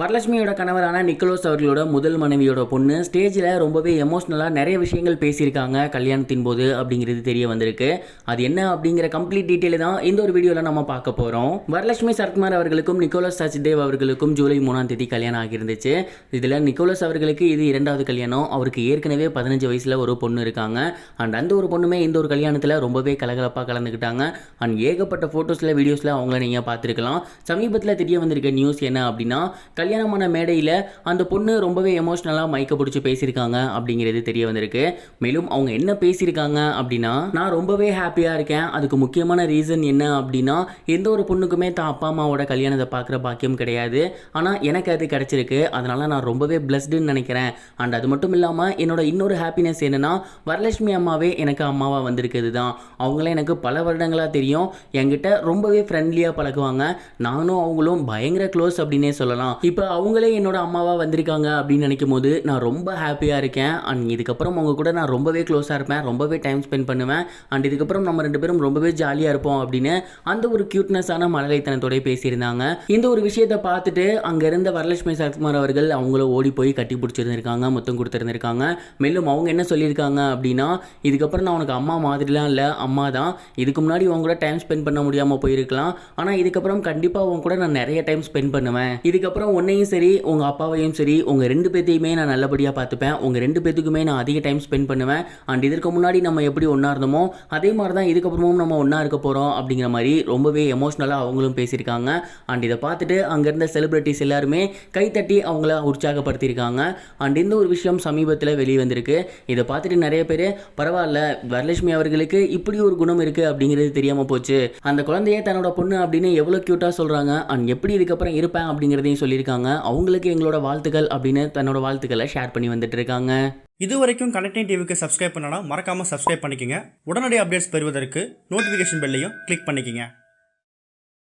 வரலட்சுமியோட கணவரான நிக்கோலஸ் அவர்களோட முதல் மனைவியோட பொண்ணு ஸ்டேஜில் ரொம்பவே எமோஷ்னலாக நிறைய விஷயங்கள் பேசியிருக்காங்க கல்யாணத்தின் போது அப்படிங்கிறது தெரிய வந்திருக்கு. அது என்ன அப்படிங்கிற கம்ப்ளீட் டீட்டெயில் தான் இந்த ஒரு வீடியோவில் நம்ம பார்க்க போகிறோம். வரலட்சுமி சரத்குமார் அவர்களுக்கும் நிக்கோலஸ் சச்தேவ் அவர்களுக்கும் ஜூலை 3ஆம் தேதி கல்யாணம் ஆகியிருந்துச்சு. இதில் நிக்கோலஸ் அவர்களுக்கு இது 2வது கல்யாணம். அவருக்கு ஏற்கனவே 15 வயசில் ஒரு பொண்ணு இருக்காங்க. அண்ட் அந்த ஒரு பொண்ணுமே இந்த ஒரு கல்யாணத்தில் ரொம்பவே கலகலப்பாக கலந்துக்கிட்டாங்க. அண்ட் ஏகப்பட்ட ஃபோட்டோஸில் வீடியோஸில் அவங்கள நீங்கள் பார்த்துருக்கலாம். சமீபத்தில் தெரிய வந்திருக்க நியூஸ் என்ன அப்படின்னா, கல்யாணமான மேடையில் அந்த பொண்ணு ரொம்பவே எமோஷ்னலாக மைக்க பிடிச்சி பேசியிருக்காங்க அப்படிங்கிறது தெரிய வந்திருக்கு. மேலும் அவங்க என்ன பேசியிருக்காங்க அப்படின்னா, நான் ரொம்பவே ஹாப்பியாக இருக்கேன். அதுக்கு முக்கியமான ரீசன் என்ன அப்படின்னா, எந்த ஒரு பொண்ணுக்குமே தான் அப்பா அம்மாவோட கல்யாணத்தை பார்க்குற பாக்கியம் கிடையாது. ஆனால் எனக்கு அது கிடச்சிருக்கு. அதனால் நான் ரொம்பவே பிளஸ்டுன்னு நினைக்கிறேன். அண்ட் அது மட்டும் இல்லாமல் என்னோட இன்னொரு ஹாப்பினஸ் என்னென்னா, வரலட்சுமி அம்மாவே எனக்கு அம்மாவாக வந்திருக்குது தான். அவங்களே எனக்கு பல வருடங்களாக தெரியும். என்கிட்ட ரொம்பவே ஃப்ரெண்ட்லியாக பழகுவாங்க. நானும் அவங்களும் பயங்கர க்ளோஸ் அப்படின்னே சொல்லலாம். இப்போ அவங்களே என்னோட அம்மாவாக வந்திருக்காங்க அப்படின்னு நினைக்கும் போது நான் ரொம்ப ஹாப்பியாக இருக்கேன். அண்ட் இதுக்கப்புறம் அவங்க கூட நான் ரொம்பவே க்ளோஸாக இருப்பேன், ரொம்பவே டைம் ஸ்பெண்ட் பண்ணுவேன். அண்ட் இதுக்கப்புறம் நம்ம 2 பேரும் ரொம்பவே ஜாலியாக இருப்போம் அப்படின்னு அந்த ஒரு க்யூட்னஸான மழலைத்தனத்தோட பேசியிருந்தாங்க. இந்த ஒரு விஷயத்தை பார்த்துட்டு அங்கே இருந்த வரலட்சுமி சரத்குமார் அவர்கள் அவங்கள ஓடி போய் கட்டி பிடிச்சிருந்திருக்காங்க, மொத்தம் கொடுத்துருந்துருக்காங்க. மேலும் அவங்க என்ன சொல்லியிருக்காங்க அப்படின்னா, இதுக்கப்புறம் நான் உனக்கு அம்மா மாதிரிலாம் இல்லை, அம்மா தான். இதுக்கு முன்னாடி அவங்க கூட டைம் ஸ்பெண்ட் பண்ண முடியாமல் போயிருக்கலாம். ஆனால் இதுக்கப்புறம் கண்டிப்பாக அவங்க கூட நான் நிறைய டைம் ஸ்பெண்ட் பண்ணுவேன். இதுக்கப்புறம் உன்னையும் சரி உங்கள் அப்பாவையும் சரி உங்கள் 2 பேர்த்தையுமே நான் நல்லபடியாக பார்த்துப்பேன். உங்கள் 2 பேத்துக்குமே நான் அதிக டைம் ஸ்பெண்ட் பண்ணுவேன். அண்ட் இதற்கு முன்னாடி நம்ம எப்படி ஒன்றா இருந்தோமோ அதே மாதிரி தான் இதுக்கப்புறமும் நம்ம ஒன்றா இருக்க போகிறோம் அப்படிங்கிற மாதிரி ரொம்பவே எமோஷ்னலாக அவங்களும் பேசியிருக்காங்க. அண்ட் இதை பார்த்துட்டு அங்கே இருந்த செலிபிரிட்டிஸ் எல்லாருமே கைத்தட்டி அவங்கள உற்சாகப்படுத்தியிருக்காங்க. அண்ட் இந்த ஒரு விஷயம் சமீபத்தில் வெளியே வந்திருக்கு. இதை பார்த்துட்டு நிறைய பேர் பரவாயில்ல, வரலட்சுமி அவர்களுக்கு இப்படி ஒரு குணம் இருக்குது அப்படிங்கிறது தெரியாமல் போச்சு. அந்த குழந்தைய தன்னோட பொண்ணு அப்படின்னு எவ்வளோ க்யூட்டாக சொல்கிறாங்க. அண்ட் எப்படி இதுக்கப்புறம் இருப்பேன் அப்படிங்கிறதையும் சொல்லியிருக்காங்க. அவங்களுக்கு எங்களோட வாழ்த்துக்கள் அப்படின்னு தன்னோட வாழ்த்துக்களை ஷேர் பண்ணி வந்துட்டு இருக்காங்க. இது வரைக்கும் கனெக்டிங் டிவிக்கு சப்ஸ்கிரைப் பண்ணனா மறக்காம சப்ஸ்கிரைப் பண்ணிக்கங்க. உடனடி அப்டேட்ஸ் பெறுவதற்கு நோட்டிஃபிகேஷன் பெல்லையும் கிளிக் பண்ணிக்கங்க.